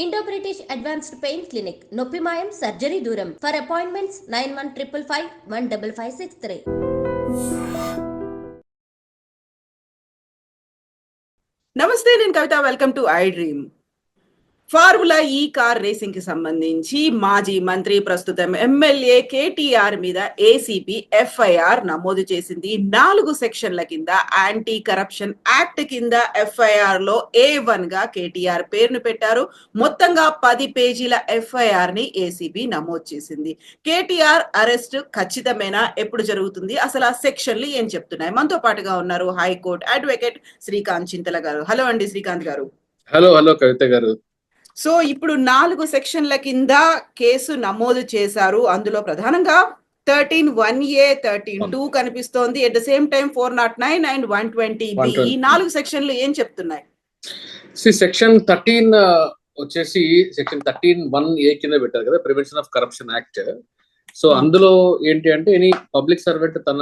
Indo-British Advanced Pain Clinic, Noppimayam Surgery Duram. For appointments 9155515563. నమస్తే, నేను Kavitha. Welcome to iDream. Formula E car racing కి సంబంధించి మాజీ మంత్రి, ప్రస్తుతం ఎమ్మెల్యే కేటీఆర్ మీద ఏసీబీ ఎఫ్ఐఆర్ నమోదు చేసింది. 4 సెక్షన్ల కింద యాంటీ కరప్షన్ యాక్ట్ కింద ఎఫ్ఐఆర్ లో A1 గా కేటీఆర్ పేరును పెట్టారు. మొత్తంగా 10 పేజీల ఎఫ్ఐఆర్ ని ఏసీబీ నమోదు చేసింది. కేటీఆర్ అరెస్ట్ ఖచ్చితమేనా? ఎప్పుడు జరుగుతుంది? అసలు ఆ సెక్షన్లు ఏం చెప్తున్నాయి? మనతో పాటుగా ఉన్నారు హైకోర్టు అడ్వకేట్ శ్రీకాంత్ చింతల గారు. హలో అండి శ్రీకాంత్ గారు. హలో కవిత గారు. సో ఇప్పుడు 4 సెక్షన్ల కింద కేసు నమోదు చేశారు. అందులో ప్రధానంగా 13(1A), 13(2) కనిపిస్తోంది. At the same time 409 and 120B. ఈ 4 సెక్షన్లు ఏం చెప్తున్నాయి? సెక్షన్ 13 వచ్చేసి సెక్షన్ 13(1A) కింద పెట్టారు కదా, prevention of corruption act. So అందులో ఏంటి అంటే, ఎనీ పబ్లిక్ సర్వెంట్ తన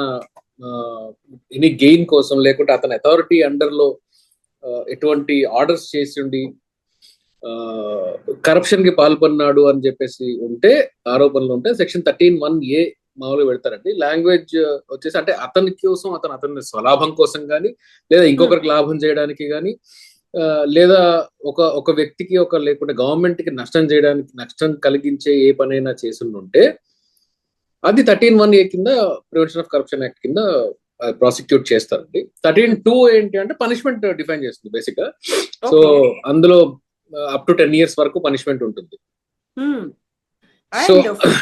ఎనీ గెయిన్ కోసం, లేకుంటే అతని అథారిటీ అండర్ లో ఎటువంటి ఆర్డర్స్ చేసి ఉండి కరప్షన్ కి పాల్పడినాడు అని చెప్పేసి ఉంటే, ఆరోపణలు ఉంటే సెక్షన్ 13(1A) మామూలుగా పెడతారండి. లాంగ్వేజ్ వచ్చేసి అంటే అతని కోసం, అతని స్వలాభం కోసం కానీ, లేదా ఇంకొకరికి లాభం చేయడానికి కానీ, లేదా ఒక వ్యక్తికి లేకుంటే గవర్నమెంట్ కి నష్టం కలిగించే ఏ పనైనా చేసి ఉంటే అది 13(1A) కింద, ప్రివెన్షన్ ఆఫ్ కరప్షన్ యాక్ట్ కింద ప్రాసిక్యూట్ చేస్తారండి. 13(2) ఏంటి అంటే పనిష్మెంట్ డిఫైన్ చేస్తుంది బేసిక్ గా. సో అందులో అప్ టు 10 years వరకు పనిష్మెంట్ ఉంటుంది. సో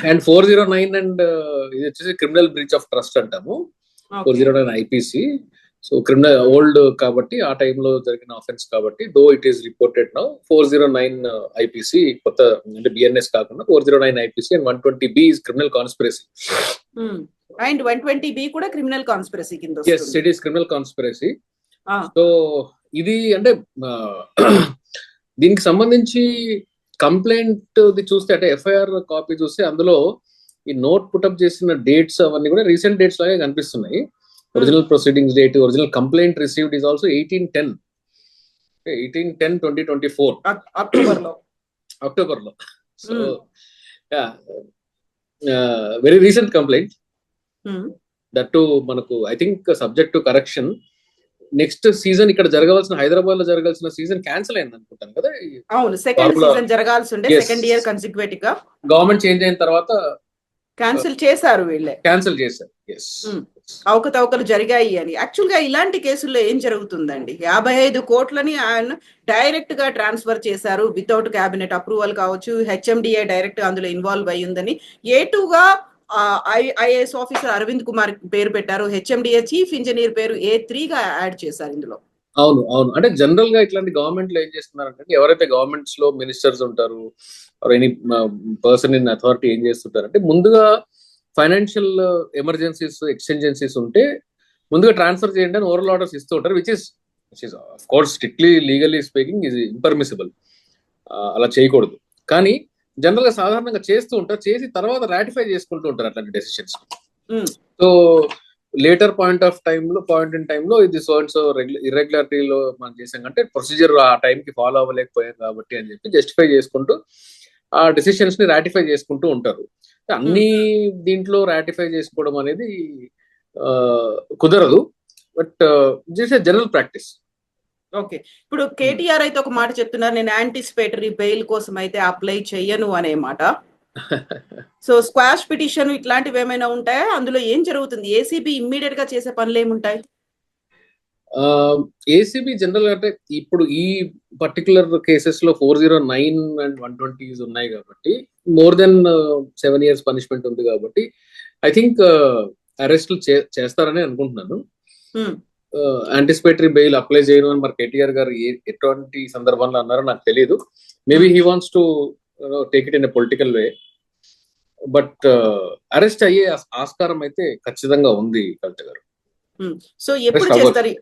అండ్ 409 అండ్ ఇది వచ్చేసి క్రిమినల్ బ్రీచ్ ఆఫ్ ట్రస్ట్ అంటాము. 409 IPC. సో క్రిమినల్ ఓల్డ్ కాబట్టి, ఆ టైంలో జరిగిన ఆఫెన్స్ కాబట్టి, though it is reported now 409 IPC, కొత్త అంటే BNS కాకుండా 409 IPC and 120B is criminal conspiracy. And 120B కూడా క్రిమినల్ కాన్స్పిరసీ కింద. yes, it is criminal conspiracy. So ఇది అంటే దీనికి సంబంధించి కంప్లైంట్ చూస్తే, అంటే ఎఫ్ఐఆర్ కాపీ చూస్తే, అందులో ఈ నోట్ పుటప్ చేసిన డేట్స్ అవన్నీ కూడా రీసెంట్ డేట్స్ లాగే కనిపిస్తున్నాయి. Original proceedings date, original complaint received is also 18/10/2024 October లో. So very recent complaint. That to మనకు I think subject to correction. Next season ఇక్కడ జరగవలసిన, హైదరాబాద్ లో జరగాల్సిన సీజన్ క్యాన్సిల్ అయింది అనుకుంటాను కదా. అవును, సెకండ్ సీజన్ జరగాల్సి ఉండే, సెకండ్ ఇయర్ కన్సిక్యూటివ్ గా గవర్నమెంట్ చేంజ్ అయిన తర్వాత క్యాన్సిల్ చేశారు. క్యాన్సిల్ చేశారు. అవకతవకలు జరిగాయి అని. యాక్చువల్ గా ఇలాంటి కేసుల్లో ఏం జరుగుతుందండి? 55 కోట్లని ఆయన డైరెక్ట్ గా ట్రాన్స్ఫర్ చేశారు వితౌట్ క్యాబినెట్ అప్రూవల్ కావచ్చు. HMDA డైరెక్ట్ గా అందులో ఇన్వాల్వ్ అయ్యిందని A2 గా IAS ఆఫీసర్ అరవింద్ కుమార్ పేరు పెట్టారు. HMDA చీఫ్ ఇంజనీర్ పేరు A3 గా యాడ్ చేశారు ఇందులో. అవును. అంటే జనరల్ గా ఇట్లాంటి గవర్నమెంట్ లో ఏం చేస్తున్నారంటే, ఎవరైతే గవర్నమెంట్స్ లో మినిస్టర్స్ ఉంటారు, ఎనీ పర్సన్ ఇన్ అథారిటీ ఏం చేస్తుంటారంటే, ముందుగా ఫైనాన్షియల్ ఎమర్జెన్సీస్, ఎక్స్టెంజెన్సీస్ ఉంటే ముందుగా ట్రాన్స్ఫర్ చేయండి అని ఓరల్ ఆర్డర్స్ ఇస్తూ ఉంటారు, which is of course strictly legally speaking is impermissible. అలా చేయకూడదు. కానీ జనరల్ గా సాధారణంగా చేస్తూ ఉంటారు, చేసి తర్వాత రాటిఫై చేసుకుంటూ ఉంటారు అట్లాంటి decisions. So later point in టైంలో ఇది సో అండ్ సో ఇర్రెగ్యులారిటీలో మనం చేసాం అంటే, ప్రొసీజర్ ఆ టైంకి ఫాలో అవ్వలేకపోయాం కాబట్టి అని చెప్పి జస్టిఫై చేసుకుంటూ ఆ డెసిషన్స్ ని రాటిఫై చేసుకుంటూ ఉంటారు. అన్ని దీంట్లో రాటిఫై చేసుకోవడం అనేది కుదరదు, but this is general practice. Okay, ఇప్పుడు కేటీఆర్ అయితే ఒక మాట చెప్తున్నారు, నేను యాంటిసిపేటరీ బెయిల్ కోసం అయితే అప్లై చెయ్యను అనే మాట. సో స్క్వాష్ పిటిషన్ ఇట్లాంటివి ఏమైనా ఉంటాయా? అందులో ఏం జరుగుతుంది? ఏసీబీ ఇమ్మీడియట్ గా చేసే పనులు ఏముంటాయి? ఏసీబీ జనరల్ అంటే ఇప్పుడు ఈ పర్టికులర్ కేసెస్ లో 409 అండ్ 120 ఉన్నాయి కాబట్టి, మోర్ దెన్ 7 years పనిష్మెంట్ ఉంది కాబట్టి ఐ థింక్ అరెస్ట్లు చేస్తారని అనుకుంటున్నాను. యాంటిసిపేటరీ బెయిల్ అప్లై చేయను అని మరి కేటీఆర్ గారు ఎటువంటి సందర్భంలో అన్నారో నాకు తెలియదు. Maybe he wants to take it in a political way, but arrest అయ్యే ఆస్కారం అయితే ఖచ్చితంగా ఉంది కవిత గారు. సో ఎప్పుడు చేస్తారు?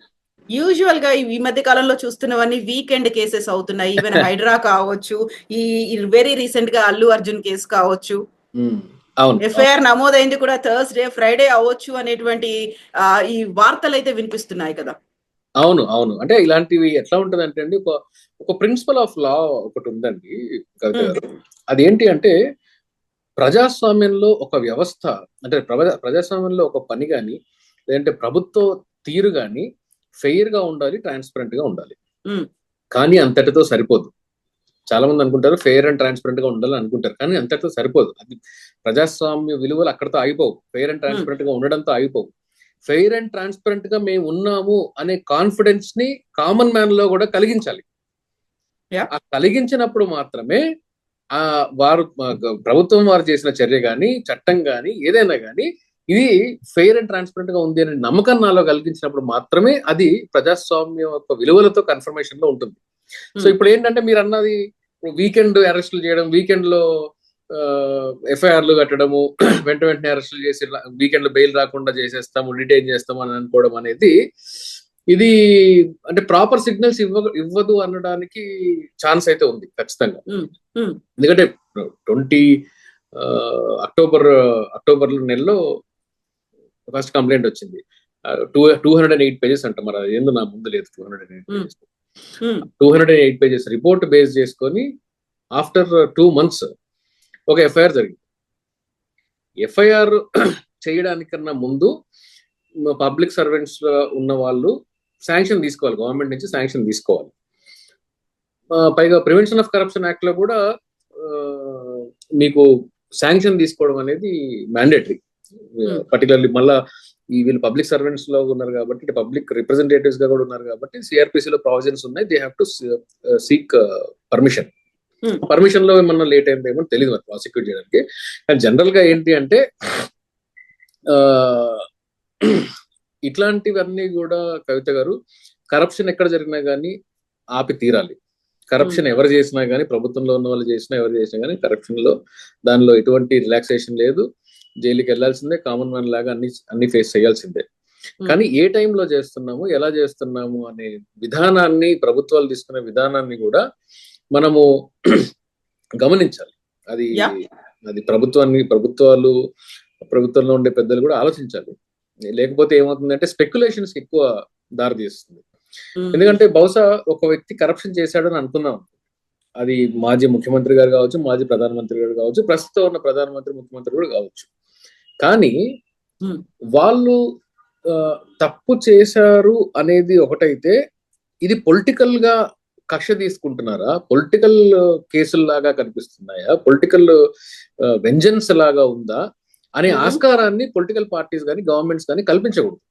యూజువల్ గా ఈ మధ్య కాలంలో చూస్తున్నవన్నీ వీకెండ్ కేసెస్ అవుతున్నాయి. ఈవెన్ హైడ్రా కావచ్చు, ఈ వెరీ రీసెంట్ గా అల్లు అర్జున్ కేసు కావచ్చు, ఎఫ్ఐఆర్ నమోదైంది కూడా థర్స్డే, ఫ్రైడే అవ్వచ్చు అనేటువంటి ఈ వార్తలు అయితే వినిపిస్తున్నాయి కదా. అవును అవును అంటే ఇలాంటివి ఎట్లా ఉంటది అంటే అండి, ఒక ప్రిన్సిపల్ ఆఫ్ లా ఒకటి ఉందండి కవిత గారు. అదేంటి అంటే ప్రజాస్వామ్యంలో ఒక వ్యవస్థ, అంటే ప్రజాస్వామ్యంలో ఒక పని కానీ, లేదంటే ప్రభుత్వ తీరు కానీ ఫెయిర్ గా ఉండాలి, ట్రాన్స్పరెంట్ గా ఉండాలి. కానీ అంతటితో సరిపోదు. చాలా మంది అనుకుంటారు ఫెయిర్ అండ్ ట్రాన్స్పరెంట్ గా ఉండాలని అనుకుంటారు, కానీ అంతటితో సరిపోదు. అది ప్రజాస్వామ్య విలువలు అక్కడతో ఆగిపోవు, ఫెయిర్ అండ్ ట్రాన్స్పరెంట్ గా ఉండడంతో ఆగిపోవు. ఫెయిర్ అండ్ ట్రాన్స్పరెంట్ గా మేము ఉన్నాము అనే కాన్ఫిడెన్స్ ని కామన్ మ్యాన్ లో కూడా కలిగించాలి. ఆ కలిగించినప్పుడు మాత్రమే ఆ వారు ప్రభుత్వం వారు చేసిన చర్య గాని, చట్టం గాని, ఏదైనా గాని ఇది ఫెయిర్ అండ్ ట్రాన్స్పరెంట్ గా ఉంది అనే నమ్మకం నాలో కలిగించినప్పుడు మాత్రమే అది ప్రజాస్వామ్యం యొక్క విలువలతో కన్ఫర్మేషన్ లో ఉంటుంది. సో ఇప్పుడు ఏంటంటే మీరు అన్నది వీకెండ్ అరెస్టులు చేయడం, వీకెండ్ లో ఎఫ్ఐఆర్లు కట్టడము, వెంటనే అరెస్టులు చేసి వీకెండ్ లో బెయిల్ రాకుండా చేసేస్తాము, డిటైన్ చేస్తాము అని అనుకోవడం అనేది ఇది అంటే ప్రాపర్ సిగ్నల్స్ ఇవ్వదు అనడానికి ఛాన్స్ అయితే ఉంది ఖచ్చితంగా. ఎందుకంటే 20 అక్టోబర్ నెలలో ఫస్ట్ కంప్లైంట్ వచ్చింది. 208 పేజెస్ అంట, మరి ఏందో నా ముందు లేదు. 208 పేజెస్ రిపోర్ట్ బేస్ చేసుకొని ఆఫ్టర్ 2 months ఒక ఎఫ్ఐఆర్ జరిగింది. ఎఫ్ఐఆర్ చేయడానికన్నా ముందు పబ్లిక్ సర్వెంట్స్ ఉన్న వాళ్ళు శాంక్షన్ తీసుకోవాలి, గవర్నమెంట్ నుంచి శాంక్షన్ తీసుకోవాలి. పైగా ప్రివెన్షన్ ఆఫ్ కరప్షన్ యాక్ట్ లో కూడా మీకు శాంక్షన్ తీసుకోవడం అనేది మ్యాండేటరీ. పర్టికులర్లీ మళ్ళా వీళ్ళు పబ్లిక్ సర్వెంట్స్ లో ఉన్నారు కాబట్టి, పబ్లిక్ రిప్రజెంటేటివ్స్ గా కూడా ఉన్నారు కాబట్టి సిఆర్పిసి లో ప్రావిజన్స్ ఉన్నాయి. They have to seek permission. Permission లో ఏమన్నా లేట్ అయిందేమో తెలియదు మరి ప్రాసిక్యూట్ చేయడానికి. కానీ జనరల్ గా ఏంటి అంటే ఇట్లాంటివన్నీ కూడా కవిత గారు, కరప్షన్ ఎక్కడ జరిగినా కానీ ఆపి తీరాలి. కరప్షన్ ఎవరు చేసినా కానీ, ప్రభుత్వంలో ఉన్న వాళ్ళు చేసినా ఎవరు చేసినా కానీ కరప్షన్ లో దానిలో ఎటువంటి రిలాక్సేషన్ లేదు. జైలుకి వెళ్లాల్సిందే, కామన్ మ్యాన్ లాగా అన్ని ఫేస్ చేయాల్సిందే. కానీ ఏ టైంలో చేస్తున్నాము, ఎలా చేస్తున్నాము అనే విధానాన్ని, ప్రభుత్వాలు తీసుకునే విధానాన్ని కూడా మనము గమనించాలి. అది ప్రభుత్వంలో ఉండే పెద్దలు కూడా ఆలోచించాలి. లేకపోతే ఏమవుతుందంటే స్పెక్యులేషన్స్ ఎక్కువ దారి తీస్తుంది. ఎందుకంటే బహుశా ఒక వ్యక్తి కరప్షన్ చేశాడని అనుకున్నాం, అది మాజీ ముఖ్యమంత్రి గారు కావచ్చు, మాజీ ప్రధానమంత్రి గారు కావచ్చు, ప్రస్తుతం ఉన్న ప్రధానమంత్రి, ముఖ్యమంత్రి కూడా కావచ్చు. కానీ వాళ్ళు తప్పు చేశారు అనేది ఒకటైతే, ఇది పొలిటికల్ గా కక్ష తీసుకుంటున్నారా, పొలిటికల్ కేసుల్లాగా కనిపిస్తున్నాయా, పొలిటికల్ వెంజన్స్ లాగా ఉందా అనే ఆస్కారాన్ని పొలిటికల్ పార్టీస్ కానీ, గవర్నమెంట్స్ కానీ కల్పించకూడదు.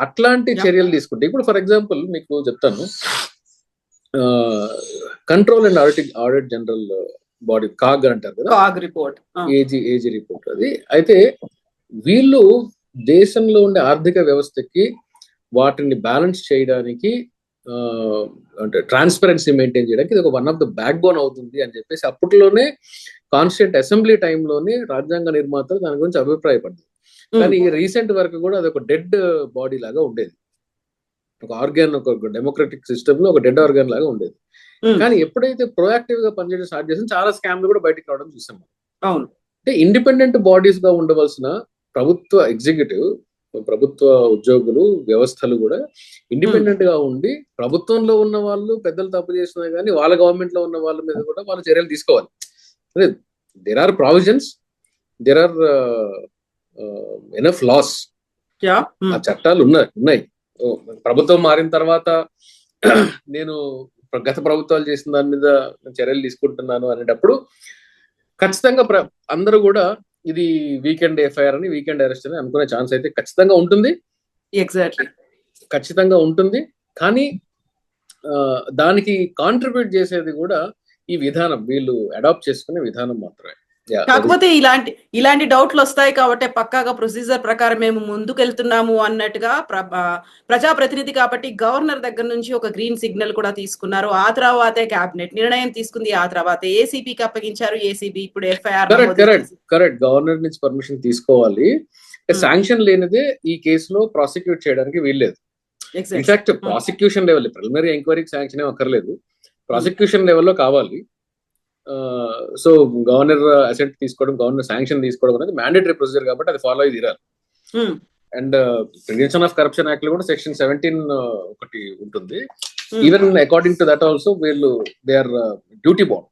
అట్లాంటి చర్యలు తీసుకుంటే, ఇప్పుడు ఫర్ ఎగ్జాంపుల్ మీకు చెప్తాను, control and audit general body, CAG అంటారు కదా, కాగ్ రిపోర్ట్, ఏజీ రిపోర్ట్ అది. అయితే వీళ్ళు దేశంలో ఉండే ఆర్థిక వ్యవస్థకి వాటిని బ్యాలెన్స్ చేయడానికి, అంటే ట్రాన్స్పరెన్సీ మెయింటైన్ చేయడానికి ఇది ఒక one of the back bone అవుతుంది అని చెప్పేసి అప్పట్లోనే కాన్స్టిట్యూంట్ అసెంబ్లీ టైంలోనే రాజ్యాంగ నిర్మాతలు దాని గురించి అభిప్రాయపడ్డారు. కానీ రీసెంట్ వరకు కూడా అది ఒక డెడ్ బాడీ లాగా ఉండేది, ఒక ఆర్గాన్, ఒక డెమోక్రటిక్ సిస్టమ్ లో ఒక డెడ్ ఆర్గాన్ లాగా ఉండేది. కానీ ఎప్పుడైతే ప్రొయాక్టివ్ గా పనిచేయడం స్టార్ట్ చేసి చాలా స్కామ్లు కూడా బయటకు రావడం చూసాం. అవును, అంటే ఇండిపెండెంట్ బాడీస్ గా ఉండవలసిన ప్రభుత్వ ఎగ్జిక్యూటివ్, ప్రభుత్వ ఉద్యోగులు, వ్యవస్థలు కూడా ఇండిపెండెంట్ గా ఉండి, ప్రభుత్వంలో ఉన్న వాళ్ళు పెద్దలు తప్పు చేసినా కానీ వాళ్ళ గవర్నమెంట్ లో ఉన్న వాళ్ళ మీద కూడా వాళ్ళ చర్యలు తీసుకోవాలి. There are provisions, there are enough laws, ఆ చట్టాలు ఉన్నాయి. ప్రభుత్వం మారిన తర్వాత నేను గత ప్రభుత్వాలు చేసిన దాని మీద చర్యలు తీసుకుంటున్నాను అనేటప్పుడు ఖచ్చితంగా అందరూ కూడా ఇది వీకెండ్ ఎఫ్ఐఆర్ అని, వీకెండ్ అరెస్ట్ అని అనుకునే ఛాన్స్ అయితే ఖచ్చితంగా ఉంటుంది. ఎగ్జాక్ట్లీ, ఖచ్చితంగా ఉంటుంది. కానీ దానికి కాంట్రిబ్యూట్ చేసేది కూడా ఈ విధానం, వీళ్ళు అడాప్ట్ చేసుకునే విధానం మాత్రమే. కాకపోతే ఇలాంటి డౌట్లు వస్తాయి కాబట్టి పక్కాగా ప్రొసీజర్ ప్రకారం మేము ముందుకెళ్తున్నాము అన్నట్టుగా ప్రజాప్రతినిధి కాబట్టి గవర్నర్ దగ్గర నుంచి ఒక గ్రీన్ సిగ్నల్ కూడా తీసుకున్నారు. ఆ తర్వాతే కేబినెట్ నిర్ణయం తీసుకుంది, ఆ తర్వాత ఏసీబీకి అప్పగించారు. ఏసీబీ ఇప్పుడు ఎఫ్ఐఆర్. కరెక్ట్, గవర్నర్ నుంచి పర్మిషన్ తీసుకోవాలి. శాంక్షన్ లేనిదే ఈ కేసులో ప్రాసిక్యూట్ చేయడానికి వీల్లేదు. ఇన్ఫాక్ట్ ప్రాసిక్యూషన్ లెవెల్, ప్రిలిమినరీ ఎంక్వైరీకి శాంక్షన్ ఏం అక్కర్లేదు, ప్రాసిక్యూషన్ లెవెల్లో కావాలి. సో గవర్నర్ అసెంట్ తీసుకోవడం, గవర్నర్ శాంక్షన్ తీసుకోవడం అనేది మ్యాండేటరీ ప్రొసీజర్ కాబట్టి అది ఫాలో అయ్యి తీరాలి. And prevention of corruption act లో కూడా సెక్షన్ 17 ఒకటి ఉంటుంది. Even according to that also వీళ్ళు దే ఆర్ డ్యూటీ బౌండ్,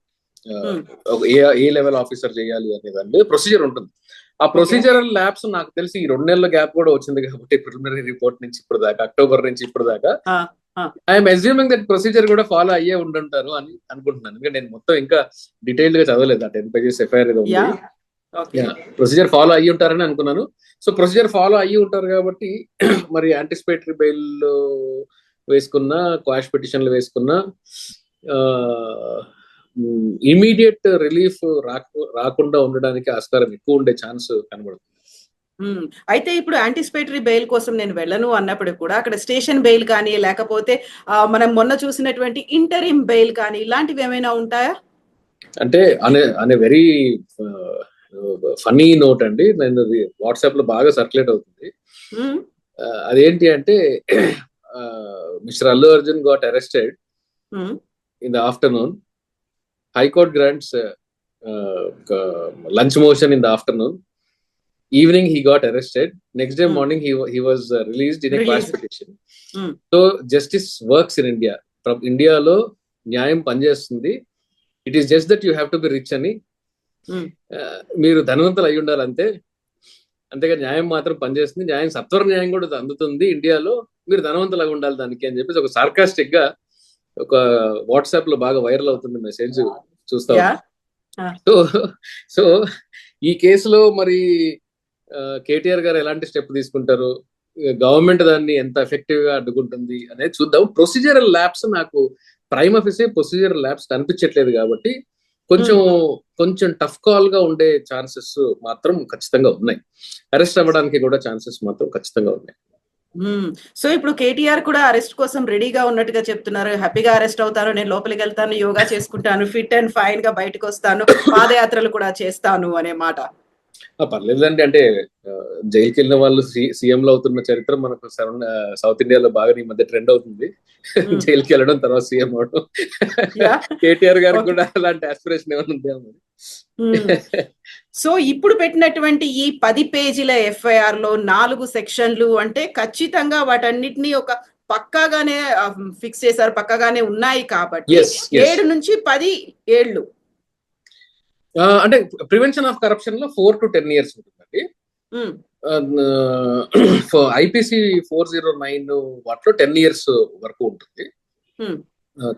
ఏ లెవెల్ ఆఫీసర్ చేయాలి అనే దాని మీద ప్రొసీజర్ ఉంటుంది. ఆ ప్రొసీజరల్ ల్యాబ్స్ నాకు తెలిసి ఈ 2 నెలల గ్యాప్ కూడా వచ్చింది కాబట్టి ప్రిలిమినరీ రిపోర్ట్ నుంచి ఇప్పుడు దాకా, అక్టోబర్ నుంచి ఇప్పుడు దాకా ఐఎమ్ అజ్యూమింగ్ దట్ ప్రొసీజర్ కూడా ఫాలో అయ్యే ఉండుంటారు అని అనుకుంటున్నాను. ఎందుకంటే నేను మొత్తం ఇంకా డీటెయిల్డ్ గా చదవలేదు, ఆ 10 pages ఎఫ్ఐఆర్ ఏదో ఉంది. ప్రొసీజర్ ఫాలో అయ్యి ఉంటారని అనుకున్నాను. సో ప్రొసీజర్ ఫాలో అయ్యి ఉంటారు కాబట్టి మరి యాంటిసిపేటరీ బెయిల్ వేసుకున్నా, క్వాష్ పిటిషన్లు వేసుకున్నా ఇమీడియట్ రిలీఫ్ రాకుండా ఉండడానికి ఆస్కారం ఎక్కువ ఉండే ఛాన్స్ కనబడుతుంది. అయితే ఇప్పుడు యాంటిసిపేటరీ బెయిల్ కోసం నేను వెళ్ళను అన్నప్పుడు కూడా అక్కడ స్టేషన్ బెయిల్ కానీ లేకపోతే మనం మొన్న చూసినటువంటి ఇంటరిమ్ బెయిల్ కానీ ఇలాంటివి ఏమైనా ఉంటాయా? అంటే అనే వెరీ ఫన్నీ నోట్ అండి, నేను వాట్సాప్ లో బాగా సర్క్యులేట్ అవుతుంది. అదేంటి అంటే mister Allu Arjun got arrested in the afternoon. High Court grants lunch motion in the afternoon. Evening he got arrested. Next day morning he was released in a quash petition. So justice works in India. From India lo న్యాయం పనిచేస్తుంది. It is just that you have to be rich అని, మీరు ధనవంతులు అయి ఉండాలి అంతే, అంతేగా న్యాయం మాత్రం పనిచేస్తుంది. న్యాయం సత్వర న్యాయం కూడా అందుతుంది ఇండియాలో, మీరు ధనవంతులుగా ఉండాలి దానికి అని చెప్పేసి ఒక సార్కాస్టిక్ గా ఒక వాట్సాప్ లో బాగా వైరల్ అవుతుంది మెసేజ్ చూస్తా. సో ఈ కేసులో మరి కేటీఆర్ గారు ఎలాంటి స్టెప్ తీసుకుంటారు, గవర్నమెంట్ దాన్ని ఎంత ఎఫెక్టివ్ గా అడ్డుకుంటుంది అనేది చూద్దాం. ప్రొసీజరల్ ల్యాబ్స్ నాకు ప్రైమ్ ఆఫీసే ప్రొసీజరల్ ల్యాబ్స్ కనిపించట్లేదు కాబట్టి కొంచెం టఫ్ కాల్ గా ఉండే ఛాన్సెస్ మాత్రం ఖచ్చితంగా ఉన్నాయి. అరెస్ట్ అవ్వడానికి కూడా ఛాన్సెస్ మాత్రం ఖచ్చితంగా ఉన్నాయి. సో ఇప్పుడు కేటీఆర్ కూడా అరెస్ట్ కోసం రెడీగా ఉన్నట్టుగా చెప్తున్నారు. హ్యాపీగా అరెస్ట్ అవుతాను, నేను లోపలికి వెళ్తాను, యోగా చేసుకుంటాను, ఫిట్ అండ్ ఫైన్ గా బయటకు వస్తాను, పాదయాత్రలు కూడా చేస్తాను అనే మాట. పర్లేదండి, అంటే జైలుకి వెళ్ళిన వాళ్ళు సీఎం లో అవుతున్న చరిత్ర మనకు సౌత్ ఇండియాలో బాగా ఈ మధ్య ట్రెండ్ అవుతుంది. జైలుకి వెళ్ళడం తర్వాత సీఎం అవడం. కేటీఆర్ గారికి కూడా అలాంటి ఆస్పిరేషన్ ఏమైనా ఉందేమో. సో ఇప్పుడు పెట్టినటువంటి ఈ 10 పేజీల ఎఫ్ఐఆర్ లో 4 సెక్షన్లు అంటే ఖచ్చితంగా వాటన్నిటిని ఒక పక్కాగానే ఫిక్స్ చేశారు, పక్కాగానే ఉన్నాయి కాబట్టి 7 నుంచి 10 ఏళ్ళు. అంటే ప్రివెన్షన్ ఆఫ్ కరప్షన్ లో 4 to 10 years ఉంటుందండి. ఐపీసీ 409 వాటిలో 10 years వరకు ఉంటుంది.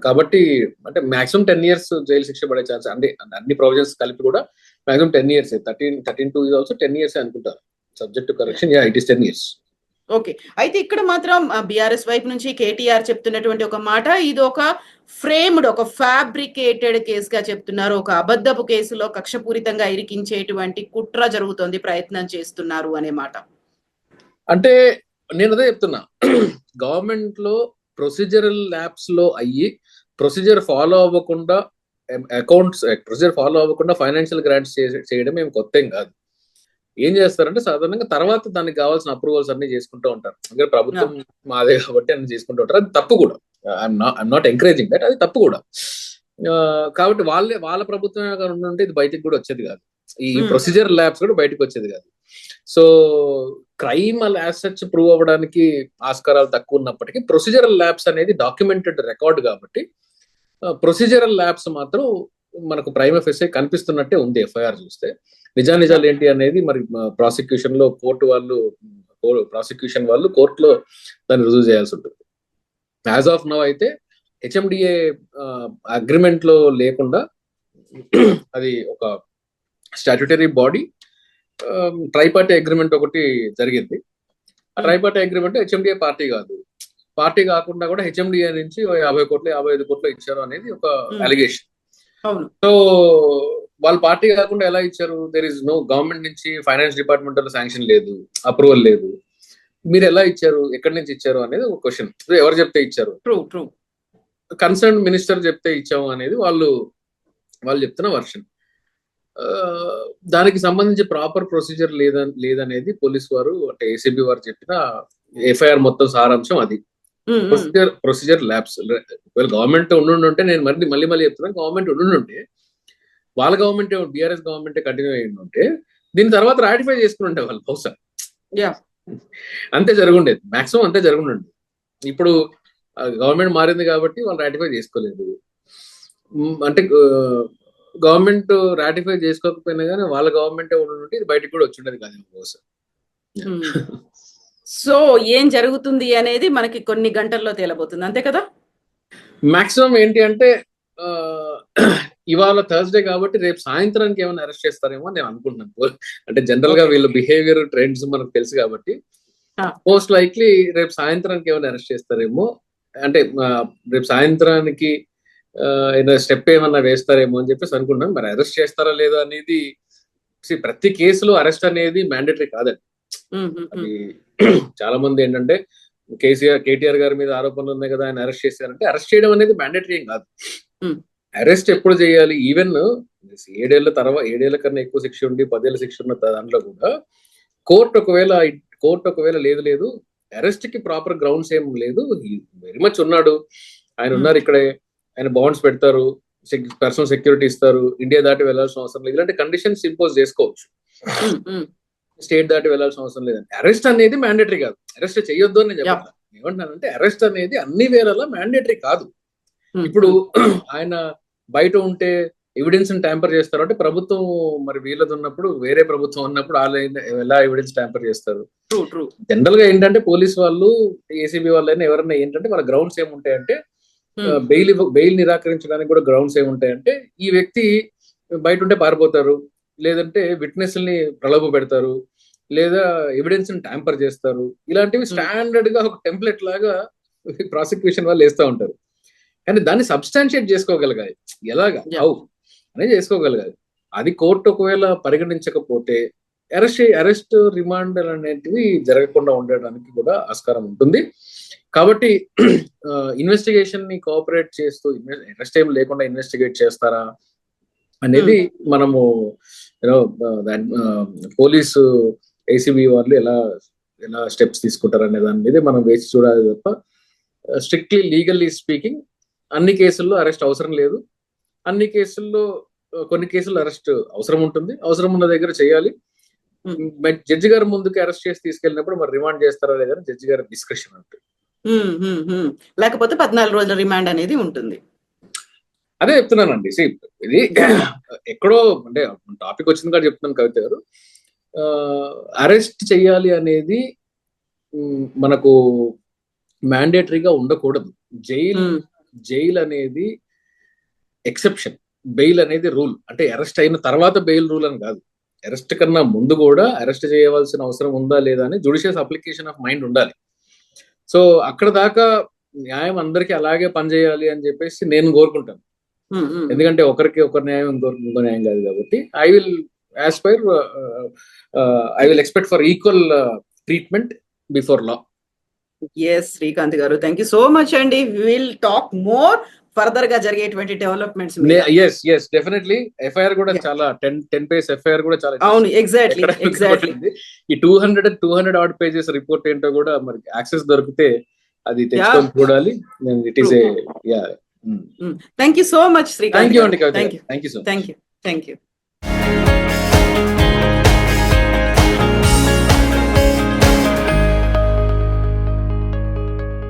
కాబట్టి అంటే మాక్సిమం 10 years జైలు శిక్ష పడే ఛాన్స్, అంటే అన్ని ప్రొవిజన్స్ కలిపి కూడా maximum 10 years. 13(2) is also 10 years అనుకుంటారు. Subject to correction, it is 10 years. Okay, అయితే ఇక్కడ మాత్రం బీఆర్ఎస్ వైపు నుంచి కేటీఆర్ చెప్తున్నటువంటి ఒక మాట, ఇది ఒక ఫ్రేమ్డ్, ఒక ఫ్యాబ్రికేటెడ్ కేసుగా చెప్తున్నారు. ఒక అబద్ధపు కేసులో కక్షపూరితంగా ఇరికించేటువంటి కుట్ర జరుగుతోంది, ప్రయత్నం చేస్తున్నారు అనే మాట. అంటే నేను అదే చెప్తున్నా, గవర్నమెంట్ లో ప్రొసీజరల్ ల్యాబ్స్ లో అయ్యి ప్రొసీజర్ ఫాలో అవ్వకుండా ప్రొసీజర్ ఫాలో అవ్వకుండా ఫైనాన్షియల్ గ్రాంట్స్ చేయడం ఏం కొత్త ఏం కాదు. ఏం చేస్తారంటే సాధారణంగా తర్వాత దానికి కావాల్సిన అప్రూవల్స్ అన్ని చేసుకుంటూ ఉంటారు. అంటే ప్రభుత్వం మాదే కాబట్టి అన్ని చేసుకుంటూ ఉంటారు. అది తప్పు కూడా. ఐఎమ్ నాట్ ఎంకరేజింగ్ దట్, అది తప్పు కూడా. కాబట్టి వాళ్ళ ప్రభుత్వం ఉంటే ఇది బయటకు కూడా వచ్చేది కాదు, ఈ ప్రొసీజర్ ల్యాబ్స్ కూడా బయటకు వచ్చేది కాదు. So crime as such prove అవ్వడానికి ఆస్కారాలు తక్కువ ఉన్నప్పటికీ ప్రొసీజరల్ ల్యాబ్స్ అనేది డాక్యుమెంటెడ్ రికార్డ్ కాబట్టి ప్రొసీజరల్ ల్యాబ్స్ మాత్రం మనకు ప్రైమ్ ఆఫీసే కనిపిస్తున్నట్టే ఉంది. ఎఫ్ఐఆర్ చూస్తే నిజాలు ఏంటి అనేది మరి ప్రాసిక్యూషన్ లో ప్రాసిక్యూషన్ వాళ్ళు కోర్టులో దాన్ని రుజువు చేయాల్సి ఉంటుంది. యాజ్ ఆఫ్ నౌ అయితే హెచ్ఎండిఏ అగ్రిమెంట్ లో లేకుండా అది ఒక స్టాట్యుటరీ బాడీ, ట్రైపార్టీ అగ్రిమెంట్ ఒకటి జరిగింది. ఆ ట్రైపార్టీ అగ్రిమెంట్ హెచ్ఎండిఏ పార్టీ కాదు. పార్టీ కాకుండా కూడా హెచ్ఎండిఏ నుంచి 50 కోట్లు 55 కోట్లు ఇచ్చారు అనేది ఒక అలిగేషన్. సో వాళ్ళు పార్టీ కాకుండా ఎలా ఇచ్చారు? దేర్ ఇస్ నో గవర్నమెంట్ నుంచి ఫైనాన్స్ డిపార్ట్మెంట్ లో శాంక్షన్ లేదు, అప్రూవల్ లేదు. మీరు ఎలా ఇచ్చారు, ఎక్కడి నుంచి ఇచ్చారు అనేది ఒక క్వశ్చన్. ఎవరు చెప్తే ఇచ్చారు? కన్సర్న్ మినిస్టర్ చెప్తే ఇచ్చాము అనేది వాళ్ళు చెప్తున్న వర్షన్. దానికి సంబంధించి ప్రాపర్ ప్రొసీజర్ లేదనేది పోలీస్ వారు అంటే ఏసీబీ వారు చెప్పిన ఎఫ్ఐఆర్ మొత్తం సారాంశం అది. ప్రొసీజర్ ల్యాబ్స్ గవర్నమెంట్ ఉండుంటే, నేను మళ్ళీ చెప్తున్నాను, గవర్నమెంట్ ఉండుంటే వాళ్ళ గవర్నమెంట్ బీఆర్ఎస్ గవర్నమెంట్ కంటిన్యూ అయ్యి ఉంటే దీని తర్వాత రాటిఫై చేసుకుని ఉంటే వాళ్ళు బహుశా. అంతే జరుగుండేది, మాక్సిమం అంతే జరుగుండేది. ఇప్పుడు గవర్నమెంట్ మారింది కాబట్టి వాళ్ళు రాటిఫై చేసుకోలేదు. అంటే గవర్నమెంట్ రాటిఫై చేసుకోకపోయినా కానీ వాళ్ళ గవర్నమెంటే ఉండి ఇది బయటకు కూడా వచ్చిండేది కాదు బహుశా. సో ఏం జరుగుతుంది అనేది మనకి కొన్ని గంటల్లో తేలబోతుంది, అంతే కదా? మాక్సిమం ఏంటి అంటే ఇవాళ థర్స్డే కాబట్టి రేపు సాయంత్రానికి ఏమైనా అరెస్ట్ చేస్తారేమో నేను అనుకుంటున్నాను. అంటే జనరల్ గా వీళ్ళ బిహేవియర్ ట్రెండ్స్ మనకు తెలుసు కాబట్టి మోస్ట్ లైక్లీ రేపు సాయంత్రానికి ఏమైనా అరెస్ట్ చేస్తారేమో. అంటే రేపు సాయంత్రానికి స్టెప్ ఏమన్నా వేస్తారేమో అని చెప్పేసి అనుకుంటున్నాను. మరి అరెస్ట్ చేస్తారా లేదా అనేది ప్రతి కేసులో అరెస్ట్ అనేది మ్యాండేటరీ కాదండి. అది చాలా మంది ఏంటంటే కేటీఆర్ గారి మీద ఆరోపణలు ఉన్నాయి కదా, ఆయన అరెస్ట్ చేశారంటే అరెస్ట్ చేయడం అనేది మ్యాండేటరీ ఏం కాదు. అరెస్ట్ ఎప్పుడు చేయాలి? ఈవెన్ 7 ఏళ్ల కన్నా ఎక్కువ శిక్ష ఉండి 10 ఏళ్ల శిక్ష ఉన్న దాంట్లో కూడా కోర్టు ఒకవేళ లేదు అరెస్ట్ కి ప్రాపర్ గ్రౌండ్స్ ఏం లేదు, వెరీ మచ్ ఉన్నాడు, ఆయన ఉన్నారు ఇక్కడే, ఆయన బాండ్స్ పెడతారు, పర్సనల్ సెక్యూరిటీ ఇస్తారు, ఇండియా దాటి వెళ్లాల్సిన అవసరం లేదు, ఇలాంటి కండిషన్స్ ఇంపోజ్ చేసుకోవచ్చు. స్టేట్ దాటి వెళ్లాల్సిన అవసరం లేదండి. అరెస్ట్ అనేది మ్యాండేటరీ కాదు, అరెస్ట్ చేయొద్దు అని నేను చెప్పాను. ఏమంటానంటే అరెస్ట్ అనేది అన్ని వేళలా మ్యాండేటరీ కాదు. ఇప్పుడు ఆయన బయట ఉంటే ఎవిడెన్స్ ట్యాంపర్ చేస్తారు అంటే ప్రభుత్వం మరి వీళ్ళది ఉన్నప్పుడు, వేరే ప్రభుత్వం ఉన్నప్పుడు వాళ్ళు ఎలా ఎవిడెన్స్ ట్యాంపర్ చేస్తారు? జనరల్ గా ఏంటంటే పోలీస్ వాళ్ళు, ఏసీబీ వాళ్ళైనా ఎవరైనా ఏంటంటే వాళ్ళ గ్రౌండ్స్ ఏముంటాయంటే బెయిల్ నిరాకరించడానికి కూడా గ్రౌండ్స్ ఏముంటాయంటే ఈ వ్యక్తి బయట ఉంటే పారిపోతారు, లేదంటే విట్నెస్ ని ప్రలోభ పెడతారు, లేదా ఎవిడెన్స్ ట్యాంపర్ చేస్తారు. ఇలాంటివి స్టాండర్డ్ గా ఒక టెంప్లెట్ లాగా ప్రాసిక్యూషన్ వాళ్ళు వేస్తూ ఉంటారు. కానీ దాన్ని సబ్స్టాన్షియేట్ చేసుకోగలగాలి, ఎలాగా హౌ అనేది చేసుకోగలగాలి. అది కోర్టు ఒకవేళ పరిగణించకపోతే అరెస్ట్ రిమాండ్ అనేటివి జరగకుండా ఉండడానికి కూడా ఆస్కారం ఉంటుంది. కాబట్టి ఇన్వెస్టిగేషన్ ని కోఆపరేట్ చేస్తూ అరెస్ట్ ఏం లేకుండా ఇన్వెస్టిగేట్ చేస్తారా అనేది మనము పోలీసు ఏసీబీ వాళ్ళు ఎలా స్టెప్స్ తీసుకుంటారు అనే దాని మీద మనం వేసి చూడాలి తప్ప స్ట్రిక్ట్లీ లీగల్లీ స్పీకింగ్ అన్ని కేసుల్లో అరెస్ట్ అవసరం లేదు. అన్ని కేసుల్లో కొన్ని కేసుల్లో అరెస్ట్ అవసరం ఉంటుంది, అవసరం ఉన్న దగ్గర చేయాలి. జడ్జి గారి ముందుకు అరెస్ట్ చేసి తీసుకెళ్ళినప్పుడు మరి రిమాండ్ చేస్తారా లేదని జడ్జి గారి డిస్కషన్ ఉంటుంది. లేకపోతే 14 రోజుల రిమాండ్ అనేది ఉంటుంది. అదే చెప్తున్నానండి. ఇది ఎక్కడో అంటే టాపిక్ వచ్చింది కూడా చెప్తున్నాను కవిత గారు. అరెస్ట్ చేయాలి అనేది మనకు మ్యాండేటరీగా ఉండకూడదు. జైల్ అనేది ఎక్సెప్షన్, బెయిల్ అనేది రూల్. అంటే అరెస్ట్ అయిన తర్వాత బెయిల్ రూల్ అని కాదు, అరెస్ట్ కన్నా ముందు కూడా అరెస్ట్ చేయవలసిన అవసరం ఉందా లేదా అని జుడిషియస్ అప్లికేషన్ ఆఫ్ మైండ్ ఉండాలి. సో అక్కడ దాకా న్యాయం అందరికీ అలాగే పనిచేయాలి అని చెప్పేసి నేను కోరుకుంటాను. ఎందుకంటే ఒకరికి ఒక న్యాయం ఇంకో న్యాయం కాదు కాబట్టి I will expect for equal treatment before law. S Srikanth garu, thank you so much అండి. విల్ టాక్ మోర్ ఫర్దర్ గా జరిగేటువంటి డెవలప్మెంట్స్. yes definitely. ఎఫ్ఐఆర్ కూడా చాలా 10 పేజ్ ఎఫ్ఐఆర్ కూడా చాలా. అవును, ఎగ్జాక్ట్లీ. ఈ 200 ఆడ్ పేజెస్ రిపోర్ట్ ఏంటో కూడా మరి యాక్సెస్ దొరికితే అది తెచ్చుకొని చూడాలి. It is thank you so much Srikanth. Thank you అండి. Thank you so much. Thank you.